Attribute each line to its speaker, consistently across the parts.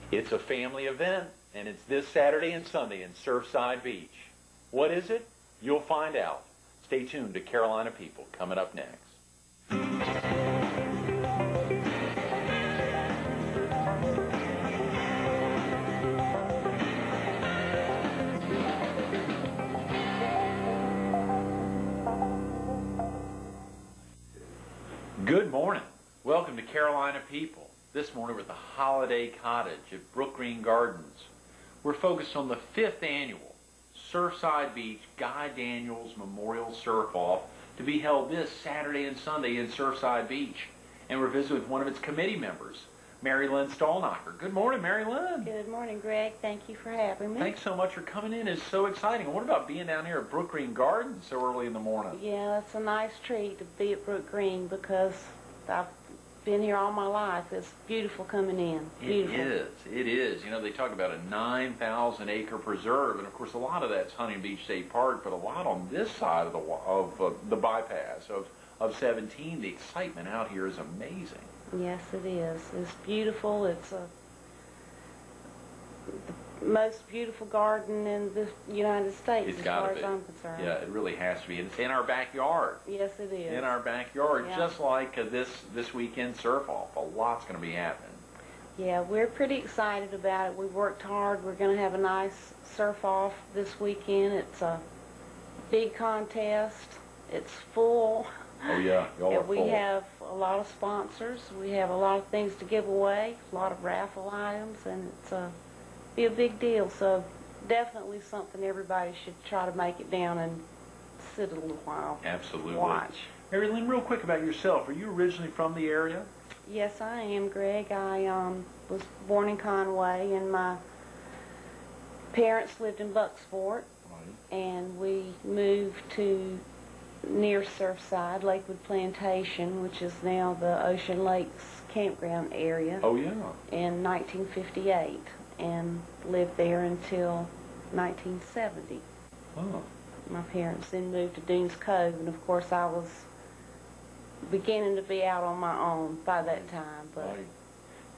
Speaker 1: It's a family event, and it's this Saturday and Sunday in Surfside Beach. What is it? You'll find out. Stay tuned to Carolina People, coming up next. Good morning. Welcome to Carolina People. This morning we're at the Holiday Cottage at Brook Green Gardens. We're focused on the 5th annual Surfside Beach Guy Daniels Memorial Surf-Off to be held this Saturday and Sunday in Surfside Beach. And we're visiting with one of its committee members, Lynn Stalnaker. Good morning, Lynn.
Speaker 2: Good morning, Greg. Thank you for having me.
Speaker 1: Thanks so much for coming in. It's so exciting. What about being down here at Brook Green Gardens so early in the morning?
Speaker 2: Yeah, it's a nice treat to be at Brook Green because I've been here all my life. It's beautiful coming in. Beautiful.
Speaker 1: It is. It is. You know, they talk about a 9,000-acre preserve, and of course, a lot of that's Huntington Beach State Park, but a lot on this side of the bypass of 17. The excitement out here is amazing.
Speaker 2: Yes, it is. It's beautiful. It's the most beautiful garden in the United States, as far as I'm concerned.
Speaker 1: Yeah, it really has to be. And it's in our backyard.
Speaker 2: Yes, it is.
Speaker 1: In our backyard,
Speaker 2: yeah.
Speaker 1: Just like this weekend surf-off. A lot's going to be happening.
Speaker 2: Yeah, we're pretty excited about it. We've worked hard. We're going to have a nice surf-off this weekend. It's a big contest. It's full.
Speaker 1: Oh, yeah. Y'all are full.
Speaker 2: We have a lot of sponsors. We have a lot of things to give away, a lot of raffle items, and it's be a big deal. So definitely something everybody should try to make it down and sit a little while.
Speaker 1: Absolutely.
Speaker 2: Watch.
Speaker 1: Lynn, real quick about yourself. Are you originally from the area?
Speaker 2: Yes, I am, Greg. I was born in Conway, and my parents lived in Bucksport, right. And we moved to near Surfside, Lakewood Plantation, which is now the Ocean Lakes campground area.
Speaker 1: Oh, yeah.
Speaker 2: In 1958, and lived there until 1970.
Speaker 1: Oh.
Speaker 2: My parents then moved to Dunes Cove, and of course I was beginning to be out on my own by that time. But
Speaker 1: right.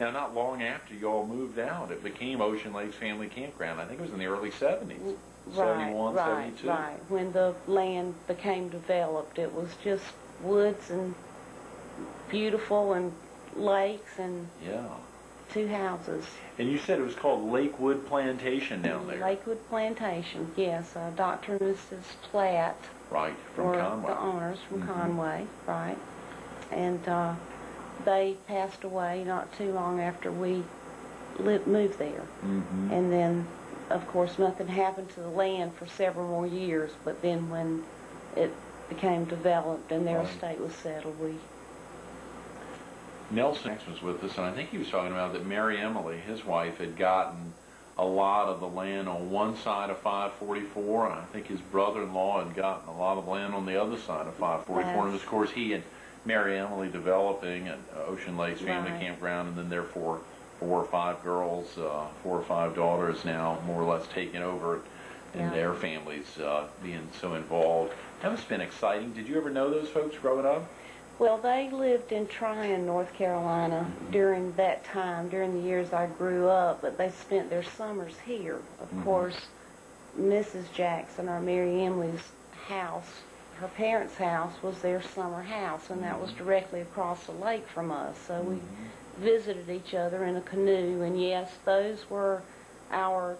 Speaker 1: Now, not long after you all moved out, it became Ocean Lakes Family Campground. I think it was in the early 70s.
Speaker 2: Right,
Speaker 1: 71,
Speaker 2: right,
Speaker 1: 72.
Speaker 2: right. When the land became developed, it was just woods and beautiful and lakes and
Speaker 1: yeah.
Speaker 2: 2 houses.
Speaker 1: And you said it was called Lakewood Plantation down there.
Speaker 2: Lakewood Plantation, yes. Dr. and Mrs. Platt.
Speaker 1: Right, from
Speaker 2: were
Speaker 1: Conway.
Speaker 2: The owners from Conway, right. And they passed away not too long after we moved there.
Speaker 1: Mm-hmm.
Speaker 2: And then, of course, nothing happened to the land for several more years, but then when it became developed and their estate was settled,
Speaker 1: Nelson was with us, and I think he was talking about that Mary Emily, his wife, had gotten a lot of the land on one side of 544, and I think his brother-in-law had gotten a lot of land on the other side of 544. And it was, of course, he and Mary Emily developing an Ocean Lakes Family Campground, and then their 4 or 5 girls, 4 or 5 daughters now more or less taking over, and their families being so involved. That must have been exciting. Did you ever know those folks growing up?
Speaker 2: Well, they lived in Tryon, North Carolina during that time, during the years I grew up, but they spent their summers here. Of course, Mrs. Jackson, or Mary Emily's house, her parents' house, was their summer house, and that was directly across the lake from us. So we visited each other in a canoe, and yes, those were our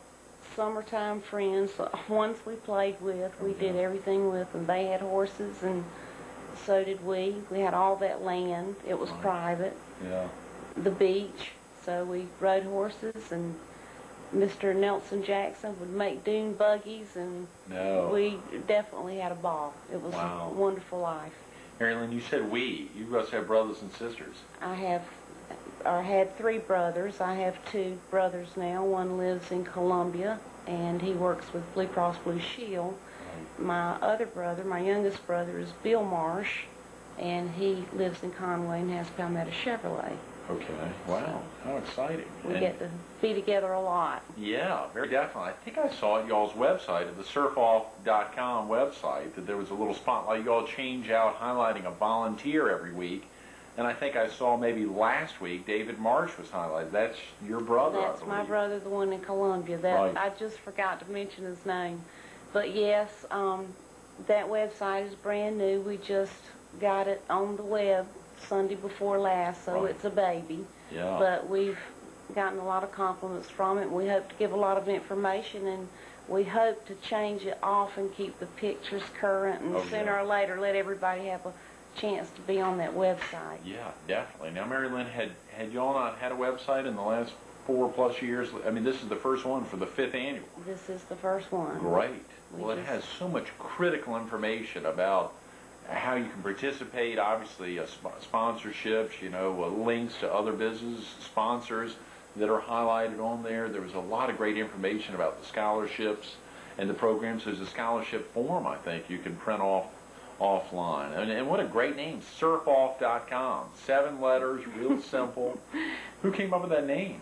Speaker 2: summertime friends, ones we played with. We did everything with them. They had horses, and so did we. We had all that land. It was private.
Speaker 1: Yeah.
Speaker 2: The beach. So we rode horses, and Mr. Nelson Jackson would make dune buggies, and we definitely had a ball. It was a wonderful life.
Speaker 1: Lynn, you said we. You must have brothers and sisters.
Speaker 2: I had 3 brothers. I have 2 brothers now. One lives in Columbia, and he works with Blue Cross Blue Shield. My other brother, my youngest brother, is Bill Marsh, and he lives in Conway and has Palmetto Chevrolet.
Speaker 1: Okay. Wow. How exciting.
Speaker 2: We get to be together a lot.
Speaker 1: Yeah, very definitely. I think I saw at y'all's website, at the surfoff.com website, that there was a little spotlight. Y'all change out highlighting a volunteer every week. And I think I saw maybe last week David Marsh was highlighted. That's your brother,
Speaker 2: That's
Speaker 1: I
Speaker 2: my
Speaker 1: believe.
Speaker 2: brother, the one in Columbia. That
Speaker 1: Right.
Speaker 2: I just forgot to mention his name. But yes, that website is brand new. We just got it on the web Sunday before last, so
Speaker 1: Right.
Speaker 2: it's a baby.
Speaker 1: Yeah.
Speaker 2: But we've gotten a lot of compliments from it. We hope to give a lot of information, and we hope to change it off and keep the pictures current, and
Speaker 1: Oh,
Speaker 2: sooner
Speaker 1: yeah.
Speaker 2: or later let everybody have a chance to be on that website.
Speaker 1: Yeah, definitely. Now, Mary Lynn, had y'all not had a website in the last 4+ years? I mean, this is the first one for the 5th annual.
Speaker 2: This is the first one.
Speaker 1: Great.
Speaker 2: We
Speaker 1: Well, it has so much critical information about how you can participate, obviously sponsorships, you know, links to other business sponsors that are highlighted on there. There was a lot of great information about the scholarships and the programs. There's a scholarship form, I think, you can print off offline. And what a great name, surfoff.com. 7 letters, real simple. Who came up with that name?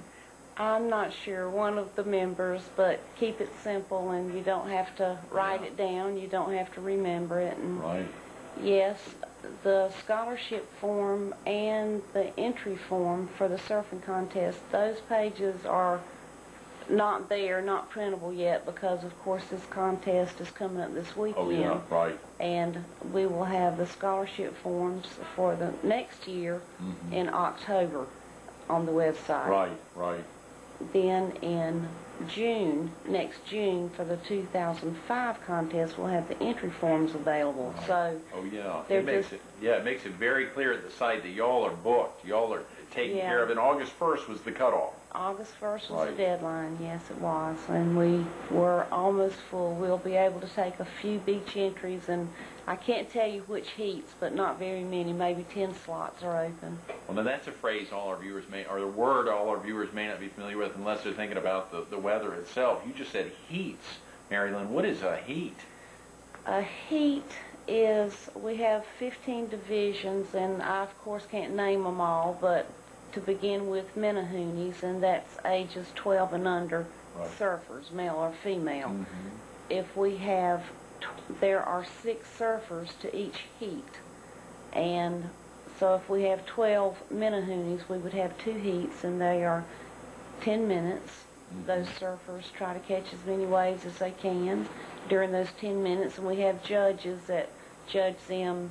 Speaker 2: I'm not sure, one of the members, but keep it simple, and you don't have to write it down, you don't have to remember it. And
Speaker 1: Right.
Speaker 2: yes, the scholarship form and the entry form for the surfing contest, those pages are not there, not printable yet, because of course this contest is coming up this weekend.
Speaker 1: Oh, yeah, right.
Speaker 2: And we will have the scholarship forms for the next year in October on the website.
Speaker 1: Right, right.
Speaker 2: Then in June, next June, for the 2005 contest, we'll have the entry forms available.
Speaker 1: Right.
Speaker 2: So
Speaker 1: Oh, yeah.
Speaker 2: they're
Speaker 1: It makes
Speaker 2: just-
Speaker 1: it makes it very clear at the site that y'all are booked. Y'all are taken
Speaker 2: Yeah.
Speaker 1: care of. And August 1st was the cutoff.
Speaker 2: August 1st was
Speaker 1: Right.
Speaker 2: the deadline, yes it was, and we were almost full. We'll be able to take a few beach entries, and I can't tell you which heats, but not very many, maybe 10 slots are open.
Speaker 1: Well, now that's a phrase all our viewers may, or the word all our viewers may not be familiar with unless they're thinking about the weather itself. You just said heats, Mary Lynn. What is a heat?
Speaker 2: A heat is, we have 15 divisions, and I of course can't name them all, but to begin with, Menahoonies, and that's ages 12 and under,
Speaker 1: Right.
Speaker 2: surfers, male or female.
Speaker 1: Mm-hmm.
Speaker 2: If we have, there are 6 surfers to each heat, and so if we have 12 Menahoonies, we would have 2 heats, and they are 10 minutes. Those surfers try to catch as many waves as they can during those 10 minutes, and we have judges that judge them,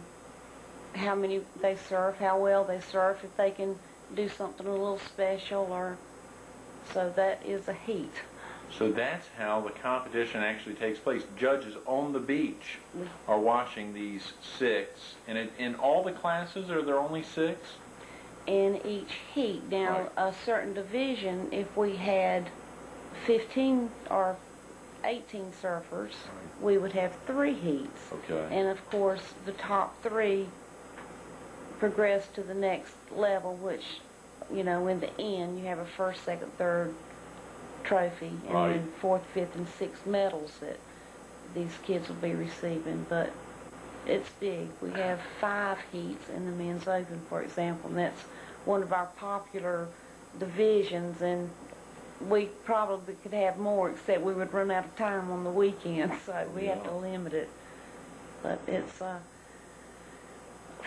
Speaker 2: how many they surf, how well they surf, if they can do something a little special, or so that is a heat.
Speaker 1: So that's how the competition actually takes place. Judges on the beach are watching these 6, and in all the classes, are there only 6?
Speaker 2: In each heat. Now,
Speaker 1: Right.
Speaker 2: a certain division, if we had 15 or 18 surfers, we would have 3 heats.
Speaker 1: Okay.
Speaker 2: And of course, the top 3 progress to the next level, which, you know, in the end, you have a first, second, third trophy, and
Speaker 1: Right.
Speaker 2: then 4th, 5th, and 6th medals that these kids will be receiving. But it's big. We have 5 heats in the men's open, for example, and that's one of our popular divisions, and we probably could have more, except we would run out of time on the weekend, so we have to limit it. But it's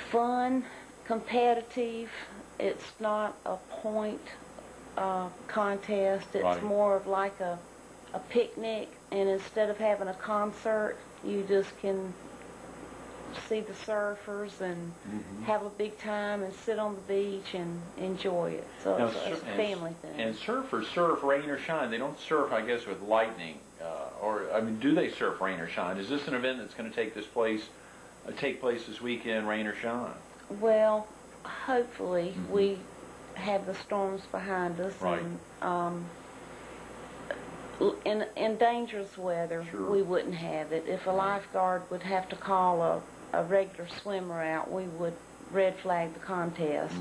Speaker 2: fun, competitive. It's not a point contest. It's
Speaker 1: Right.
Speaker 2: more of like a picnic, and instead of having a concert, you just can see the surfers and have a big time and sit on the beach and enjoy it. So
Speaker 1: Now,
Speaker 2: it's a family thing.
Speaker 1: And surfers surf rain or shine. They don't surf, I guess, with lightning. I mean, do they surf rain or shine? Is this an event that's going to take place this weekend, rain or shine?
Speaker 2: Well, hopefully we have the storms behind us,
Speaker 1: Right.
Speaker 2: and in dangerous weather,
Speaker 1: Sure.
Speaker 2: we wouldn't have it. If a lifeguard would have to call a regular swimmer out, we would red flag the contest.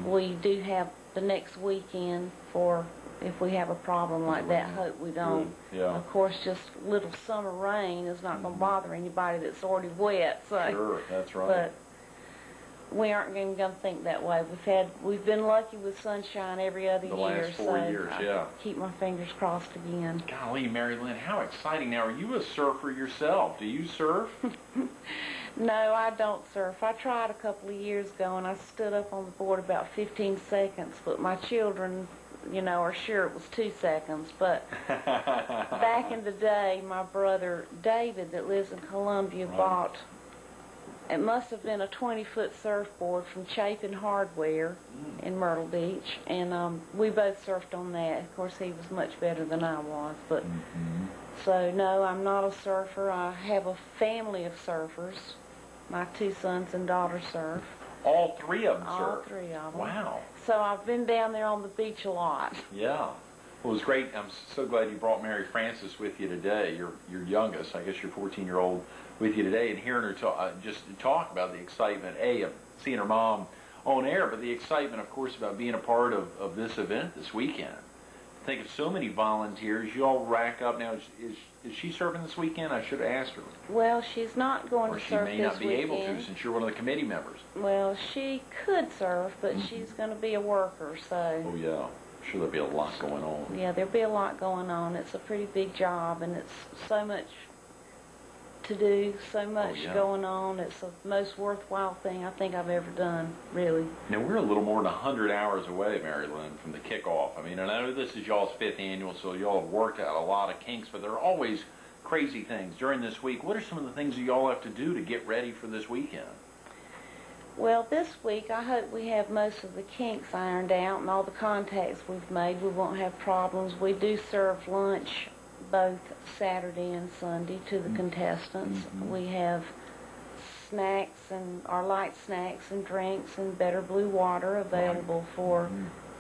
Speaker 2: We do have the next weekend for if we have a problem like that. Hope we don't.
Speaker 1: Good. Yeah.
Speaker 2: Of course, just little summer rain is not going to bother anybody that's already wet. So.
Speaker 1: Sure, that's right.
Speaker 2: But we aren't even going to think that way. We've been lucky with sunshine every other
Speaker 1: The
Speaker 2: year.
Speaker 1: last 4 years, yeah.
Speaker 2: Keep my fingers crossed again.
Speaker 1: Golly, Mary Lynn, how exciting. Now, are you a surfer yourself? Do you surf?
Speaker 2: No, I don't surf. I tried a couple of years ago, and I stood up on the board about 15 seconds, but my children, are sure it was 2 seconds. But back in the day, my brother David, that lives in Columbia, bought, it must have been a 20-foot surfboard from Chapin Hardware in Myrtle Beach, and we both surfed on that. Of course, he was much better than I was, but so no, I'm not a surfer. I have a family of surfers. My 2 sons and daughter surf.
Speaker 1: All 3 of them surf?
Speaker 2: All 3 of them.
Speaker 1: Wow.
Speaker 2: So I've been down there on the beach a lot.
Speaker 1: Yeah. Well, it was great. I'm so glad you brought Mary Frances with you today, your youngest, I guess your 14-year-old, with you today, and hearing her just talk about the excitement, of seeing her mom on air, but the excitement, of course, about being a part of this event this weekend. Think of so many volunteers. You all rack up now. Is she surfing this weekend? I should have asked her.
Speaker 2: Well, she's not going to surf this weekend.
Speaker 1: Or she may not be able to, since you're one of the committee members.
Speaker 2: Well, she could surf, but she's going to be a worker, so...
Speaker 1: Oh, yeah. I'm sure there'll be a lot going on.
Speaker 2: Yeah, there'll be a lot going on. It's a pretty big job, and it's so much to do, so much going on. It's the most worthwhile thing I think I've ever done, really.
Speaker 1: Now, we're a little more than 100 hours away, Mary Lynn, from the kickoff. I mean, I know this is y'all's 5th annual, so y'all have worked out a lot of kinks, but there are always crazy things during this week. What are some of the things that y'all have to do to get ready for this weekend?
Speaker 2: Well, this week, I hope we have most of the kinks ironed out and all the contacts we've made. We won't have problems. We do serve lunch both Saturday and Sunday to the contestants. We have snacks and our light snacks and drinks and Better Blue water available for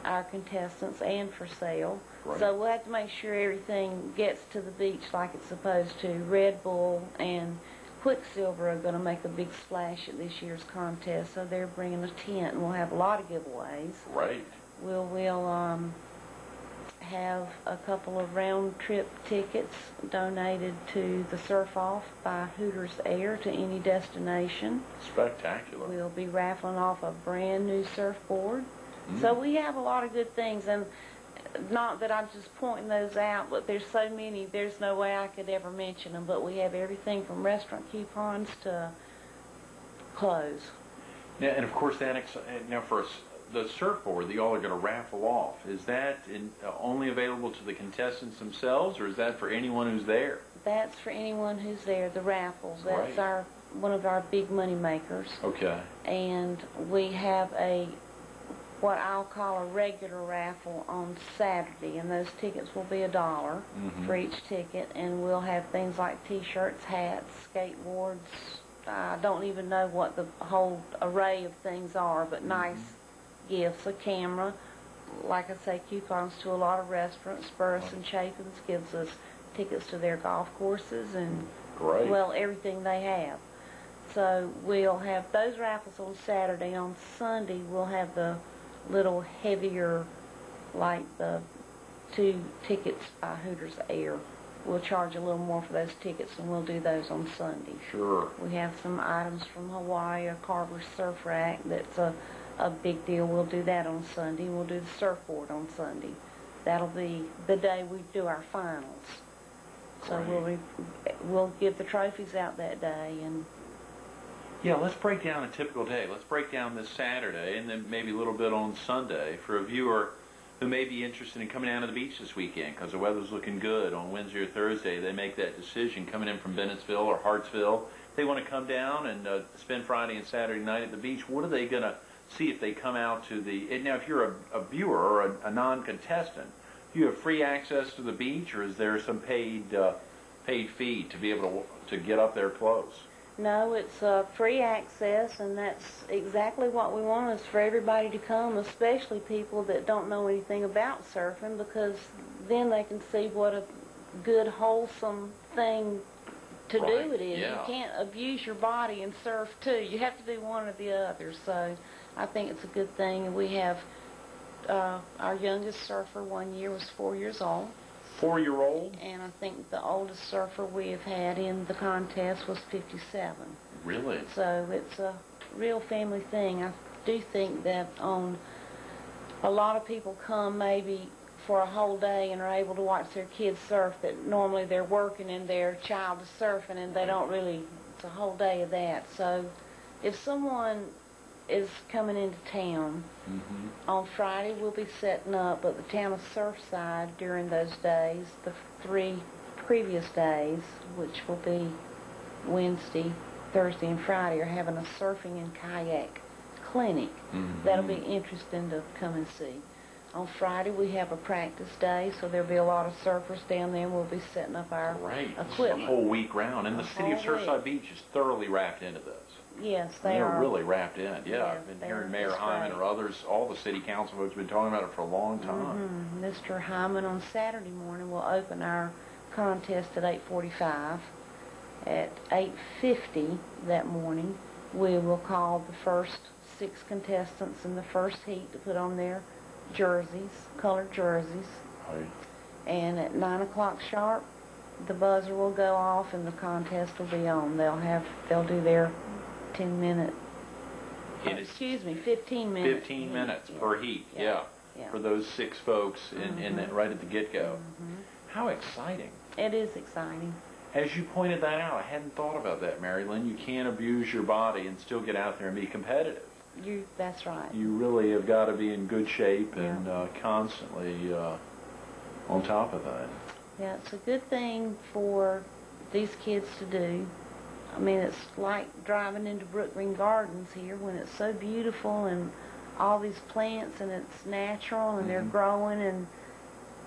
Speaker 2: our contestants and for sale. So we'll have to make sure everything gets to the beach like it's supposed to. Red Bull and Quicksilver are going to make a big splash at this year's contest, so they're bringing a tent, and we'll have a lot of giveaways.
Speaker 1: Right.
Speaker 2: We'll have a couple of round-trip tickets donated to the Surf-Off by Hooters Air to any destination.
Speaker 1: Spectacular.
Speaker 2: We'll be raffling off a brand-new surfboard. So we have a lot of good things, and not that I'm just pointing those out, but there's so many, there's no way I could ever mention them, but we have everything from restaurant coupons to clothes.
Speaker 1: Now, and of course, now for the surfboard that y'all are going to raffle off, is that only available to the contestants themselves, or is that for anyone who's there?
Speaker 2: That's for anyone who's there, the raffles. That's one of our big money makers.
Speaker 1: Okay.
Speaker 2: And we have what I'll call a regular raffle on Saturday, and those tickets will be $1 for each ticket, and we'll have things like t-shirts, hats, skateboards. I don't even know what the whole array of things are, but nice gifts, a camera, like I say, coupons to a lot of restaurants. Burris and Chapin's gives us tickets to their golf courses and, well, everything they have. So we'll have those raffles on Saturday. On Sunday, we'll have the little heavier, like the 2 tickets by Hooters Air. We'll charge a little more for those tickets, and we'll do those on Sunday.
Speaker 1: Sure. We
Speaker 2: have some items from Hawaii, a Carver surf rack that's a big deal. We'll do that on Sunday. We'll do the surfboard on Sunday. That'll be the day we do our finals. So we'll give the trophies out that day. And
Speaker 1: yeah, let's break down a typical day. Let's break down this Saturday and then maybe a little bit on Sunday for a viewer who may be interested in coming down to the beach this weekend because the weather's looking good. On Wednesday or Thursday, they make that decision coming in from Bennettsville or Hartsville. They want to come down and spend Friday and Saturday night at the beach. What are they going to see if they come out to the... Now, if you're a viewer or a non-contestant, do you have free access to the beach, or is there some paid fee to be able to get up there close?
Speaker 2: No, it's free access, and that's exactly what we want, is for everybody to come, especially people that don't know anything about surfing, because then they can see what a good, wholesome thing to do it is.
Speaker 1: Yeah.
Speaker 2: You can't abuse your body and surf, too. You have to do one or the other, so I think it's a good thing. And we have our youngest surfer 1 year was 4 years old.
Speaker 1: 4-year-old?
Speaker 2: And I think the oldest surfer we have had in the contest was 57.
Speaker 1: Really?
Speaker 2: So it's real family thing. I do think that a lot of people come maybe for a whole day and are able to watch their kids surf that normally they're working and their child is surfing and they don't really, it's a whole day of that. So if someone is coming into town, on Friday we'll be setting up at the town of Surfside during those days, the 3 previous days, which will be Wednesday, Thursday, and Friday, are having a surfing and kayak clinic. That'll be interesting to come and see. On Friday we have a practice day, so there'll be a lot of surfers down there, and we'll be setting up our equipment.
Speaker 1: The whole week round, and the city of Surfside Beach is thoroughly wrapped into this.
Speaker 2: Yes, they
Speaker 1: They're
Speaker 2: are.
Speaker 1: really wrapped in. Yeah, I've been hearing Mayor Hyman or others, all the city council folks have been talking about it for a long time.
Speaker 2: Mr. Hyman on Saturday morning will open our contest at 8:45. At 8:50 that morning, we will call the first 6 contestants in the first heat to put on their jerseys, colored jerseys.
Speaker 1: Right.
Speaker 2: And at 9 o'clock sharp, the buzzer will go off and the contest will be on. They'll do their 10-minute, 15 minutes.
Speaker 1: 15 minutes per heat, yeah. For those 6 folks right at the get-go. How exciting.
Speaker 2: It is exciting.
Speaker 1: As you pointed that out, I hadn't thought about that, Mary Lynn. You can't abuse your body and still get out there and be competitive.
Speaker 2: That's right.
Speaker 1: You really have got to be in good shape and constantly on top of that.
Speaker 2: Yeah, it's a good thing for these kids to do. I mean, it's like driving into Brook Green Gardens here when it's so beautiful and all these plants and it's natural and they're growing, and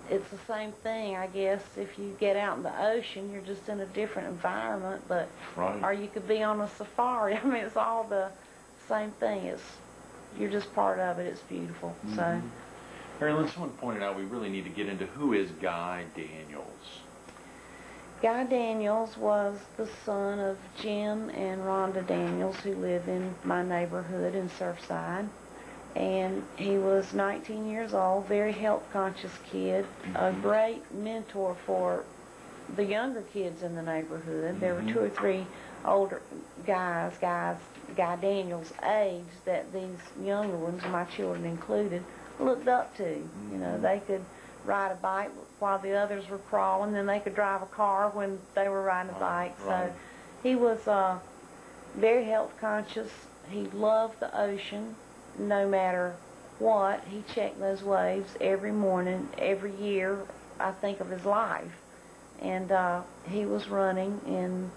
Speaker 2: it's the same thing, I guess. If you get out in the ocean, you're just in a different environment, but or you could be on a safari. I mean, it's all the same thing. You're just part of it. It's beautiful. So,
Speaker 1: Mary Lynn, someone pointed out we really need to get into who is Guy Daniels.
Speaker 2: Guy Daniels was the son of Jim and Rhonda Daniels, who live in my neighborhood in Surfside. And he was 19 years old, very health-conscious kid, a great mentor for the younger kids in the neighborhood. There were 2 or 3 older guys, Guy Daniels' age, that these younger ones, my children included, looked up to. You know, they could ride a bike while the others were crawling, then they could drive a car when they were riding a bike. So he was very health-conscious. He loved the ocean. No matter what, he checked those waves every morning, every year, I think, of his life. And he was running in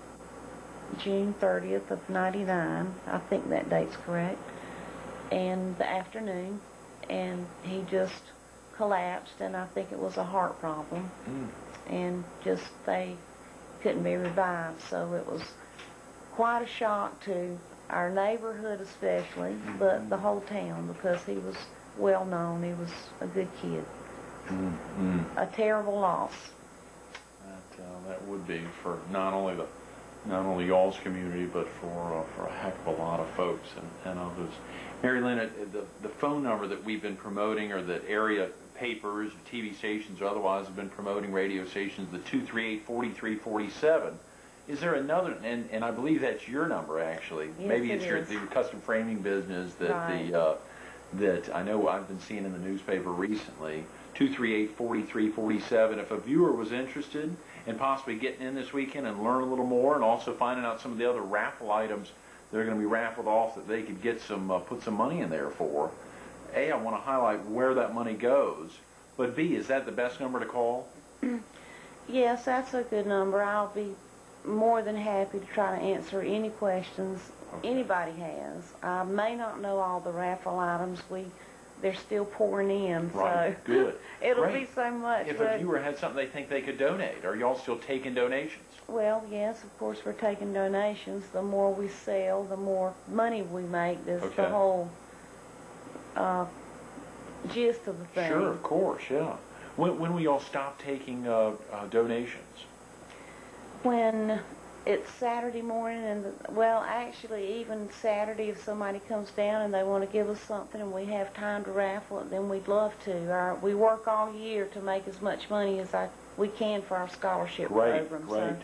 Speaker 2: June 30th of 99, I think that date's correct, in the afternoon, and he just collapsed, and I think it was a heart problem, and just they couldn't be revived. So it was quite a shock to our neighborhood especially, but the whole town, because he was well known. He was a good kid. A terrible loss.
Speaker 1: That would be for not only y'all's community, but for a heck of a lot of folks and others. Mary Lynn, the phone number that we've been promoting, or that area papers, TV stations, or otherwise have been promoting, radio stations, the 238-4347. Is there another, and I believe that's your number actually.
Speaker 2: Yes,
Speaker 1: maybe it's your custom framing business that that I know I've been seeing in the newspaper recently. 238-4347. If a viewer was interested in possibly getting in this weekend and learn a little more, and also finding out some of the other raffle items that are going to be raffled off that they could get some put some money in there for. A, I want to highlight where that money goes, but B, is that the best number to call?
Speaker 2: Yes, that's a good number. I'll be more than happy to try to answer any questions anybody has. I may not know all the raffle items. They're still pouring in, so
Speaker 1: good.
Speaker 2: It'll be so much.
Speaker 1: If a viewer had something they think they could donate, are y'all still taking donations?
Speaker 2: Well, yes, of course we're taking donations. The more we sell, the more money we make. That's the whole gist of the thing.
Speaker 1: Sure, of course, yeah. When will y'all stop taking donations?
Speaker 2: When it's Saturday morning, and well, actually, even Saturday, if somebody comes down and they want to give us something and we have time to raffle it, then we'd love to. We work all year to make as much money as we can for our scholarship program.
Speaker 1: Right.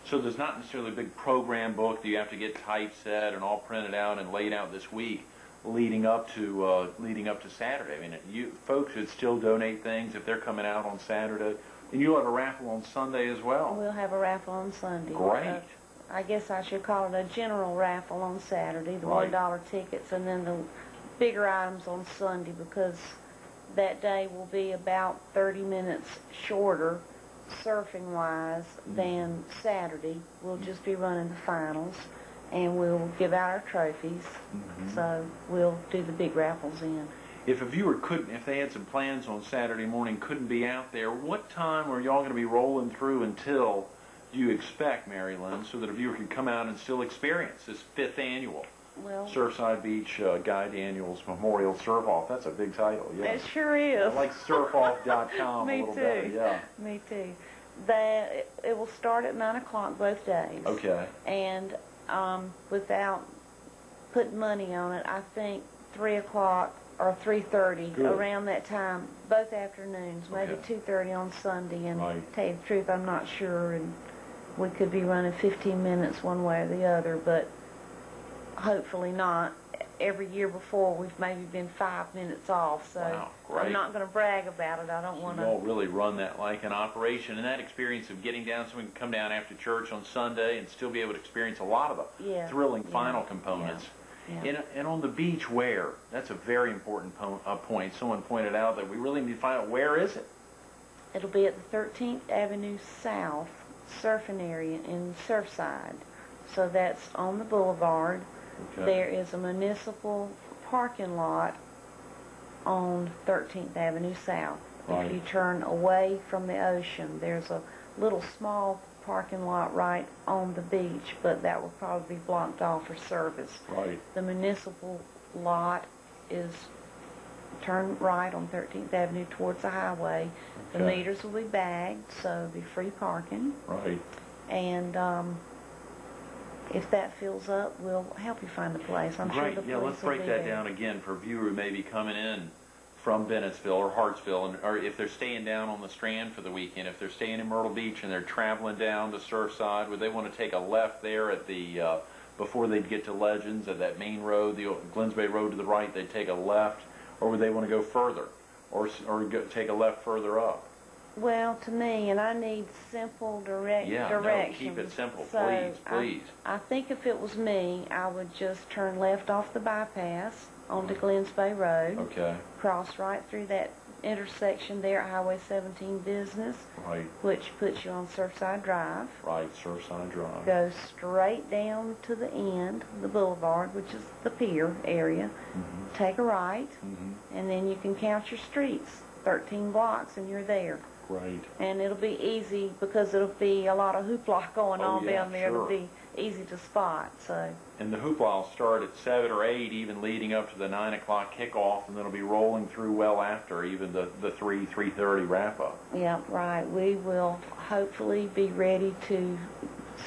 Speaker 1: So there's not necessarily a big program book that you have to get typeset and all printed out and laid out this week leading up to Saturday. I mean, you folks should still donate things if they're coming out on Saturday. And you'll have a raffle on Sunday as well.
Speaker 2: We'll have a raffle on Sunday.
Speaker 1: Great.
Speaker 2: I guess I should call it a general raffle on Saturday, the
Speaker 1: Right.
Speaker 2: $1 tickets, and then the bigger items on Sunday, because that day will be about 30 minutes shorter surfing-wise than Saturday. We'll just be running the finals, and we'll give out our trophies. So we'll do the big raffles in.
Speaker 1: If a viewer if they had some plans on Saturday morning, couldn't be out there, what time are y'all going to be rolling through until you expect, Mary Lynn, so that a viewer can come out and still experience this 5th annual
Speaker 2: Well,
Speaker 1: Surfside Beach Guy Daniels Memorial Surf-Off? That's a big title, yeah.
Speaker 2: it sure is.
Speaker 1: I like surfoff.com a
Speaker 2: Me
Speaker 1: little
Speaker 2: too.
Speaker 1: better, yeah.
Speaker 2: Me too. It will start at 9 o'clock both days.
Speaker 1: Okay.
Speaker 2: And without putting money on it, I think 3 o'clock or 3:30,
Speaker 1: Good.
Speaker 2: around that time, both afternoons, maybe
Speaker 1: Okay.
Speaker 2: 2:30 on Sunday. And
Speaker 1: Right.
Speaker 2: to tell you the truth, I'm not sure, and we could be running 15 minutes one way or the other, but hopefully not. Every year before, we've maybe been 5 minutes off, so
Speaker 1: Wow, great.
Speaker 2: I'm not going to brag about it. I don't
Speaker 1: You
Speaker 2: want
Speaker 1: all
Speaker 2: to.
Speaker 1: really run that like an operation, and that experience of getting down so we can come down after church on Sunday and still be able to experience a lot of the
Speaker 2: Yeah,
Speaker 1: thrilling
Speaker 2: yeah,
Speaker 1: final components.
Speaker 2: Yeah.
Speaker 1: And on the beach, where? That's a very important point. Someone pointed out that we really need to find out where is it.
Speaker 2: It'll be at the 13th Avenue South surfing area in Surfside. So that's on the boulevard.
Speaker 1: Okay.
Speaker 2: There is a municipal parking lot on 13th Avenue South.
Speaker 1: Right.
Speaker 2: If you turn away from the ocean, there's a little small parking lot right on the beach, but that will probably be blocked off for service.
Speaker 1: Right.
Speaker 2: The municipal lot is turn right on 13th Avenue towards the highway. The
Speaker 1: Okay.
Speaker 2: meters will be bagged, so it'll be free parking.
Speaker 1: Right.
Speaker 2: And if that fills up, we'll help you find a place. I'm sure
Speaker 1: Great.
Speaker 2: the
Speaker 1: Yeah,
Speaker 2: police
Speaker 1: let's
Speaker 2: will
Speaker 1: break
Speaker 2: be
Speaker 1: that
Speaker 2: there.
Speaker 1: down again for a viewer who may be coming in from Bennettsville or Hartsville, or if they're staying down on the Strand for the weekend, if they're staying in Myrtle Beach and they're traveling down to Surfside, would they want to take a left there at the before they'd get to Legends at that main road, the Glens Bay Road to the right? They'd take a left, or would they want to go further, or take a left further up?
Speaker 2: Well, to me, and I need simple
Speaker 1: Yeah, no,
Speaker 2: directions.
Speaker 1: keep it simple,
Speaker 2: So
Speaker 1: please, please.
Speaker 2: I think if it was me, I would just turn left off the bypass onto Glens Bay Road,
Speaker 1: Okay.
Speaker 2: cross right through that intersection there at Highway 17 Business,
Speaker 1: Right.
Speaker 2: which puts you on Surfside Drive.
Speaker 1: Right. Surfside Drive.
Speaker 2: Go straight down to the end, the boulevard, which is the pier area. Take a right, and then you can count your streets, 13 blocks, and you're there.
Speaker 1: Great.
Speaker 2: And it'll be easy because it'll be a lot of hoopla going
Speaker 1: Oh,
Speaker 2: on
Speaker 1: yeah,
Speaker 2: down there.
Speaker 1: sure.
Speaker 2: It'll be easy to spot. So
Speaker 1: And the hoopla will start at 7 or 8, even leading up to the 9 o'clock kickoff, and then it'll be rolling through well after even the 3:30 wrap-up.
Speaker 2: yeah, right. We will hopefully be ready to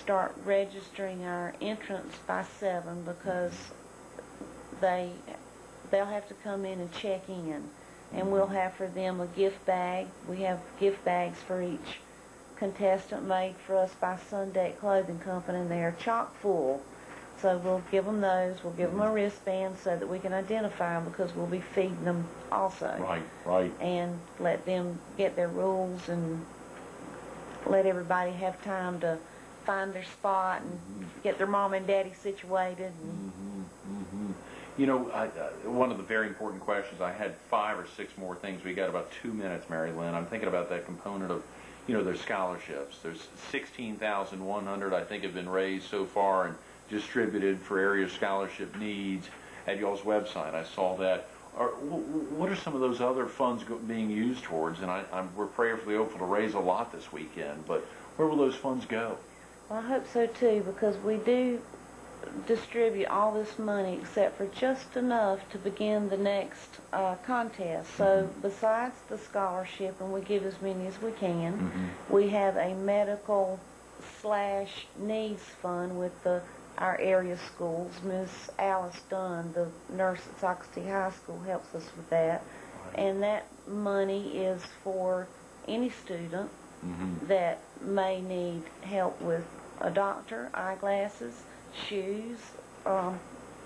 Speaker 2: start registering our entrance by 7 because they'll have to come in and check in. And we'll have for them a gift bag. We have gift bags for each contestant made for us by Sundeck Clothing Company, and they are chock full. So we'll give them those. We'll give them a wristband so that we can identify them because we'll be feeding them also.
Speaker 1: Right, right.
Speaker 2: And let them get their rules and let everybody have time to find their spot and get their mom and daddy situated. And
Speaker 1: You know, one of the very important questions, I had 5 or 6 more things. We got about 2 minutes, Mary Lynn. I'm thinking about that component of, there's scholarships. There's 16,100, I think, have been raised so far and distributed for area scholarship needs at y'all's website. I saw that. What are some of those other funds being used towards? And we're prayerfully hopeful to raise a lot this weekend, but where will those funds go?
Speaker 2: well, I hope so too, because we do distribute all this money except for just enough to begin the next contest. So besides the scholarship, and we give as many as we can, we have a medical/needs fund with our area schools. Ms. Alice Dunn, the nurse at Socastee High School, helps us with that. And that money is for any student that may need help with a doctor, eyeglasses, shoes,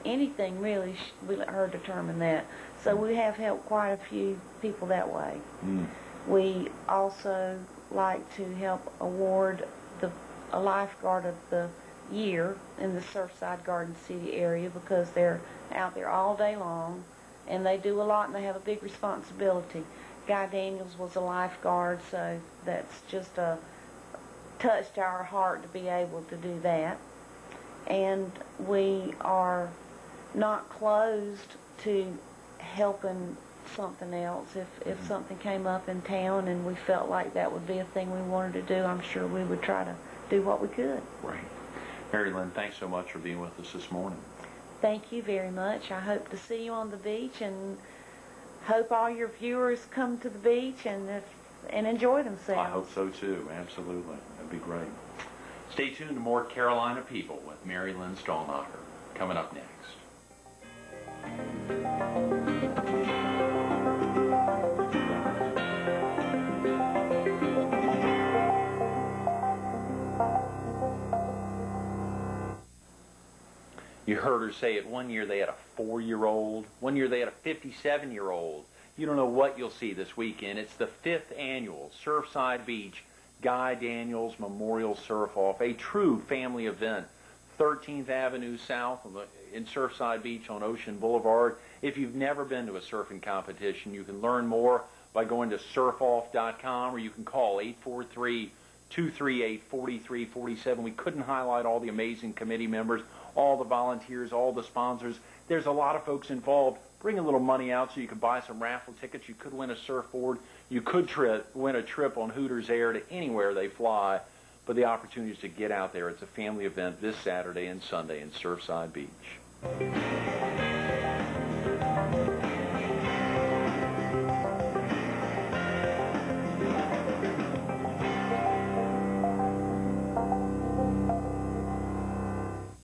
Speaker 2: anything really. We let her determine that. So we have helped quite a few people that way. We also like to help award a lifeguard of the year in the Surfside Garden City area because they're out there all day long and they do a lot and they have a big responsibility. Guy Daniels was a lifeguard, so that's just touched our heart to be able to do that. And we are not closed to helping something else. If something came up in town and we felt like that would be a thing we wanted to do, I'm sure we would try to do what we could.
Speaker 1: Right. Mary Lynn, thanks so much for being with us this morning.
Speaker 2: Thank you very much. I hope to see you on the beach and hope all your viewers come to the beach and enjoy themselves.
Speaker 1: I hope so too, absolutely. That'd be great. Stay tuned to more Carolina People with Mary Lynn Stalnaker coming up next. You heard her say it. One year they had a 4-year-old. One year they had a 57-year-old. You don't know what you'll see this weekend. It's the 5th annual Surfside Beach Guy Daniels Memorial Surf-Off, a true family event. 13th Avenue South in Surfside Beach on Ocean Boulevard. If you've never been to a surfing competition, you can learn more by going to surfoff.com or you can call 843-238-4347. We couldn't highlight all the amazing committee members, all the volunteers, all the sponsors. There's a lot of folks involved. Bring a little money out so you can buy some raffle tickets. You could win a surfboard. You could win a trip on Hooters Air to anywhere they fly. But the opportunity is to get out there. It's a family event this Saturday and Sunday in Surfside Beach.